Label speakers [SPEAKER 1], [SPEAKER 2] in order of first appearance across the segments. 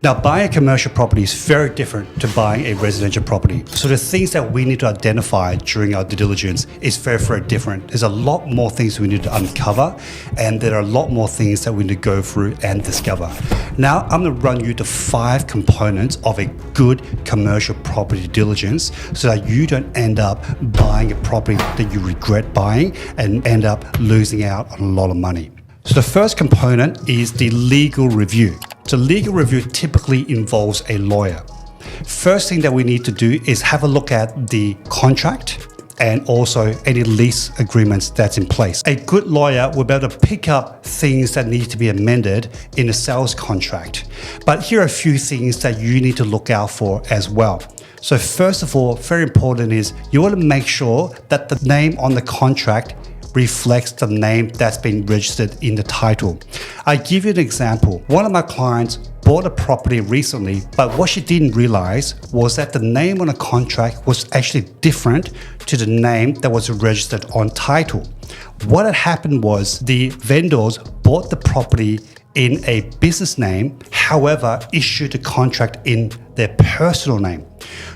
[SPEAKER 1] Now, buying a commercial property is very different to buying a residential property. So the things that we need to identify during our due diligence is very, very different. There's a lot more things we need to uncover, and there are a lot more things that we need to go through and discover. Now, I'm going to run you the 5 components of a good commercial property due diligence so that you don't end up buying a property that you regret buying and end up losing out on a lot of money. So the first component is the legal review. So legal review typically involves a lawyer. First thing that we need to do is have a look at the contract and also any lease agreements that's in place. A good lawyer will be able to pick up things that need to be amended in a sales contract. But here are a few things that you need to look out for as well. So first of all, very important is you want to make sure that the name on the contract reflects the name that's been registered in the title. I give you an example. One of my clients bought a property recently, but what she didn't realize was that the name on the contract was actually different to the name that was registered on title. What had happened was the vendors bought the property in a business name, however, issued the contract in their personal name.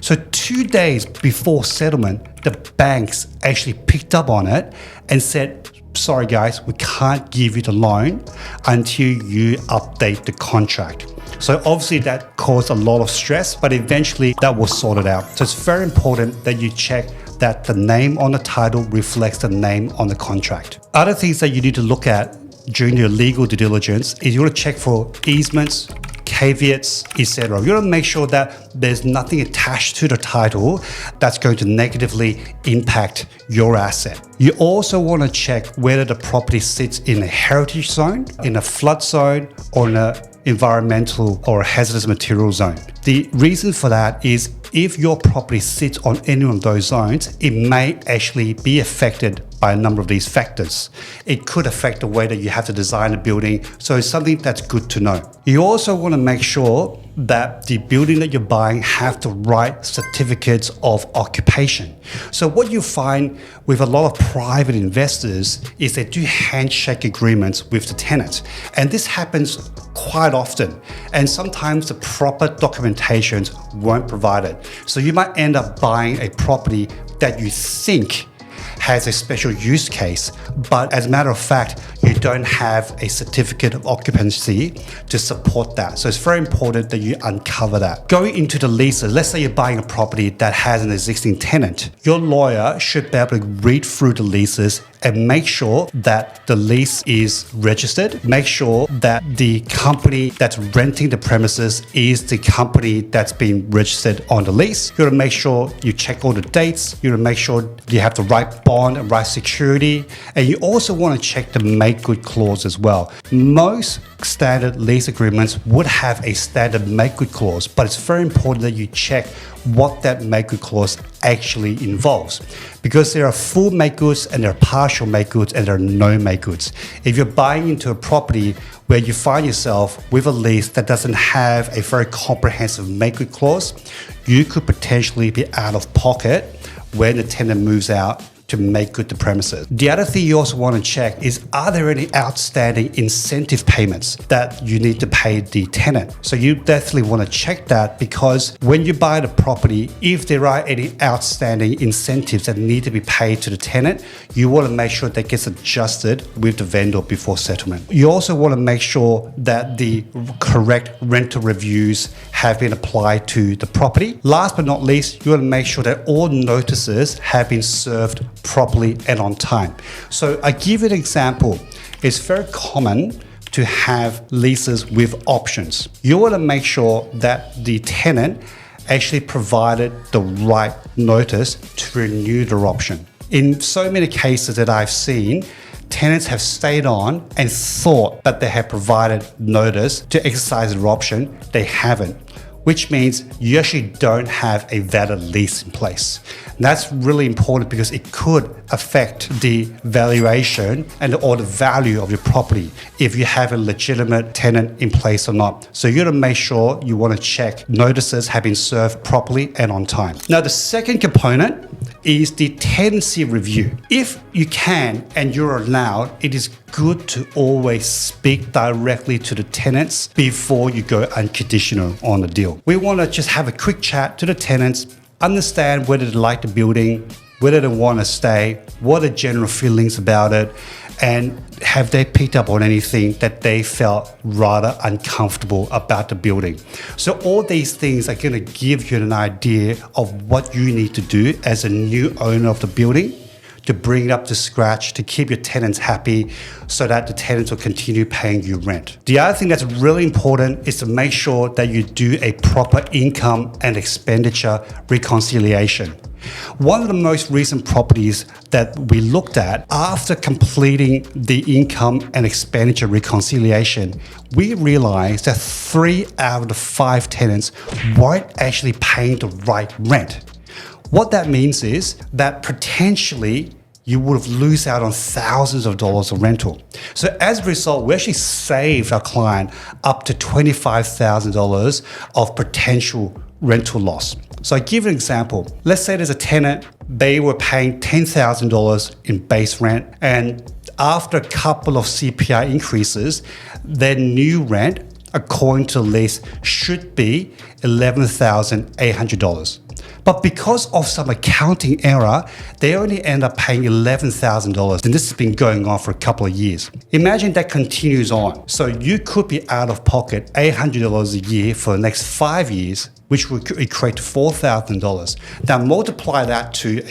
[SPEAKER 1] So 2 days before settlement, the banks actually picked up on it and said, sorry guys, we can't give you the loan until you update the contract. So obviously that caused a lot of stress, but eventually that was sorted out. So it's very important that you check that the name on the title reflects the name on the contract. Other things that you need to look at during your legal due diligence is you want to check for easements, caveats, etc. You want to make sure that there's nothing attached to the title that's going to negatively impact your asset. You also want to check whether the property sits in a heritage zone, in a flood zone, or in an environmental or hazardous material zone. The reason for that is if your property sits on any of those zones, it may actually be affected by a number of these factors. It could affect the way that you have to design a building, so it's something that's good to know. You also want to make sure that the building that you're buying have the right certificates of occupation. So what you find with a lot of private investors is they do handshake agreements with the tenant. And this happens quite often. And sometimes the proper documentations weren't provided. So you might end up buying a property that you think has a special use case, but as a matter of fact, you don't have a certificate of occupancy to support that. So it's very important that you uncover that. Going into the leases, let's say you're buying a property that has an existing tenant. Your lawyer should be able to read through the leases and make sure that the lease is registered. Make sure that the company that's renting the premises is the company that's been registered on the lease. You gotta make sure you check all the dates. You gotta make sure you have the right bond and right security. And you also wanna check the make good clause as well. Most standard lease agreements would have a standard make good clause, but it's very important that you check what that make good clause actually involves, because there are full make goods and there are partial make goods and there are no make goods. If you're buying into a property where you find yourself with a lease that doesn't have a very comprehensive make good clause, you could potentially be out of pocket when the tenant moves out to make good the premises. The other thing you also want to check is, are there any outstanding incentive payments that you need to pay the tenant? So you definitely want to check that, because when you buy the property, if there are any outstanding incentives that need to be paid to the tenant, you want to make sure that gets adjusted with the vendor before settlement. You also want to make sure that the correct rental reviews have been applied to the property. Last but not least, you want to make sure that all notices have been served properly and on time. So I give you an example. It's very common to have leases with options. You want to make sure that the tenant actually provided the right notice to renew their option. In so many cases that I've seen, tenants have stayed on and thought that they have provided notice to exercise their option. They haven't, which means you actually don't have a valid lease in place. And that's really important because it could affect the valuation or the value of your property if you have a legitimate tenant in place or not. So you gotta make sure you wanna check notices have been served properly and on time. Now, the second component is the tenancy review. If you can and you're allowed, it is good to always speak directly to the tenants before you go unconditional on the deal. We want to just have a quick chat to the tenants, understand whether they like the building, whether they want to stay, what are the general feelings about it, and have they picked up on anything that they felt rather uncomfortable about the building. So all these things are going to give you an idea of what you need to do as a new owner of the building to bring it up to scratch, to keep your tenants happy so that the tenants will continue paying you rent. The other thing that's really important is to make sure that you do a proper income and expenditure reconciliation. One of the most recent properties that we looked at, after completing the income and expenditure reconciliation, we realized that 3 out of the 5 tenants weren't actually paying the right rent. What that means is that potentially you would have lose out on thousands of dollars of rental. So as a result, we actually saved our client up to $25,000 of potential rental loss. So I give an example. Let's say there's a tenant, they were paying $10,000 in base rent, and after a couple of CPI increases, their new rent, according to the lease, should be $11,800. But because of some accounting error, they only end up paying $11,000. And this has been going on for a couple of years. Imagine that continues on. So you could be out of pocket $800 a year for the next 5 years, which would equate to $4,000. Now multiply that to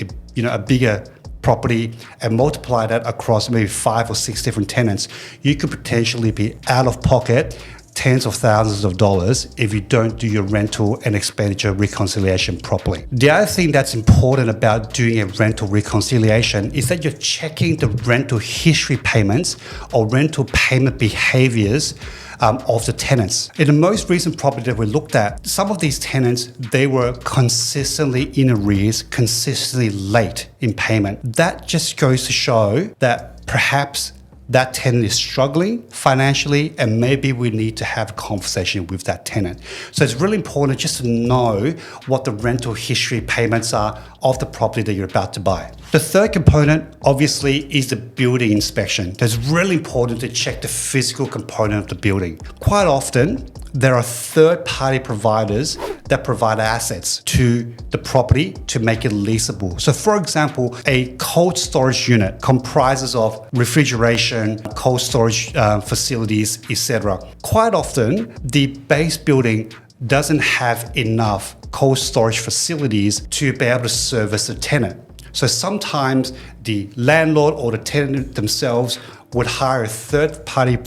[SPEAKER 1] a bigger property and multiply that across maybe 5 or 6 different tenants. You could potentially be out of pocket tens of thousands of dollars if you don't do your rental and expenditure reconciliation properly. The other thing that's important about doing a rental reconciliation is that you're checking the rental history payments or rental payment behaviors of the tenants. In the most recent property that we looked at, some of these tenants, they were consistently in arrears, consistently late in payment. That just goes to show that perhaps that tenant is struggling financially, and maybe we need to have a conversation with that tenant. So it's really important just to know what the rental history payments are of the property that you're about to buy. The third component, obviously, is the building inspection. It's really important to check the physical component of the building. Quite often, there are third-party providers that provide assets to the property to make it leasable. So for example, a cold storage unit comprises of refrigeration, cold storage facilities, etc. Quite often, the base building doesn't have enough cold storage facilities to be able to service the tenant. So sometimes the landlord or the tenant themselves would hire a third-party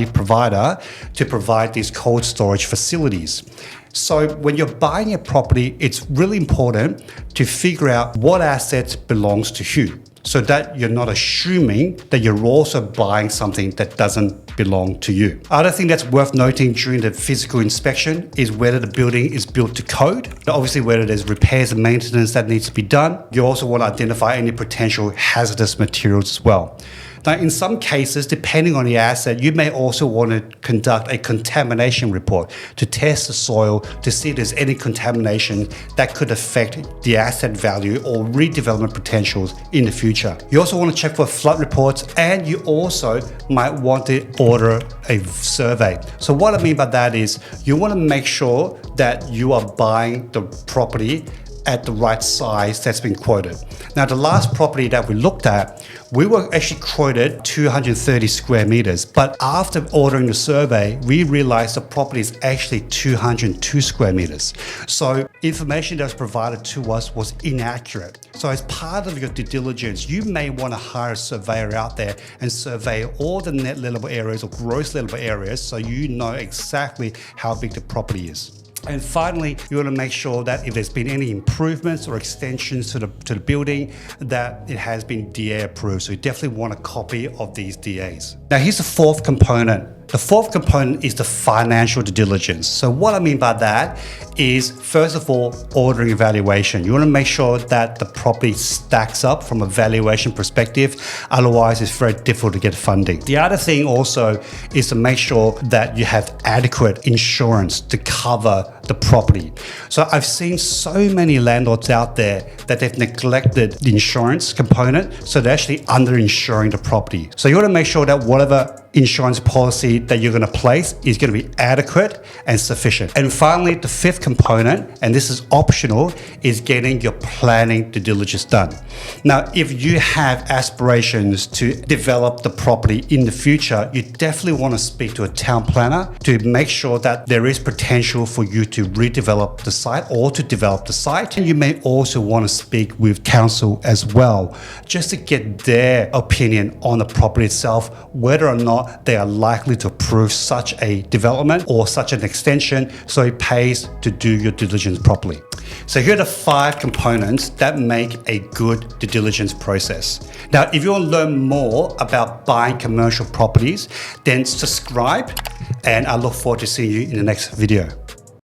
[SPEAKER 1] provider to provide these cold storage facilities. So when you're buying a property, it's really important to figure out what assets belongs to who, so that you're not assuming that you're also buying something that doesn't belong to you. Other thing that's worth noting during the physical inspection is whether the building is built to code. Obviously, whether there's repairs and maintenance that needs to be done. You also want to identify any potential hazardous materials as well. Now, in some cases, depending on the asset, you may also want to conduct a contamination report to test the soil to see if there's any contamination that could affect the asset value or redevelopment potentials in the future. You also want to check for flood reports, and you also might want to order a survey. So what I mean by that is you want to make sure that you are buying the property at the right size that's been quoted. Now, the last property that we looked at, we were actually quoted 230 square meters, but after ordering the survey, we realized the property is actually 202 square meters. So information that was provided to us was inaccurate. So as part of your due diligence, you may want to hire a surveyor out there and survey all the net lettable areas or gross lettable areas so you know exactly how big the property is. And finally, you want to make sure that if there's been any improvements or extensions to the building, that it has been DA approved. So you definitely want a copy of these DAs. Now here's the fourth component. The fourth component is the financial due diligence. So what I mean by that is, first of all, ordering a valuation. You want to make sure that the property stacks up from a valuation perspective. Otherwise, it's very difficult to get funding. The other thing also is to make sure that you have adequate insurance to cover the property. So I've seen so many landlords out there that they've neglected the insurance component, so they're actually under-insuring the property. So you want to make sure that whatever insurance policy that you're going to place is going to be adequate and sufficient. And finally, the fifth component, and this is optional, is getting your planning due diligence done. Now, if you have aspirations to develop the property in the future, you definitely want to speak to a town planner to make sure that there is potential for you to redevelop the site or to develop the site. And you may also want to speak with council as well, just to get their opinion on the property itself, whether or not they are likely to approve such a development or such an extension, so it pays to do your due diligence properly. So here are the 5 components that make a good due diligence process. Now, if you want to learn more about buying commercial properties, then subscribe, and I look forward to seeing you in the next video.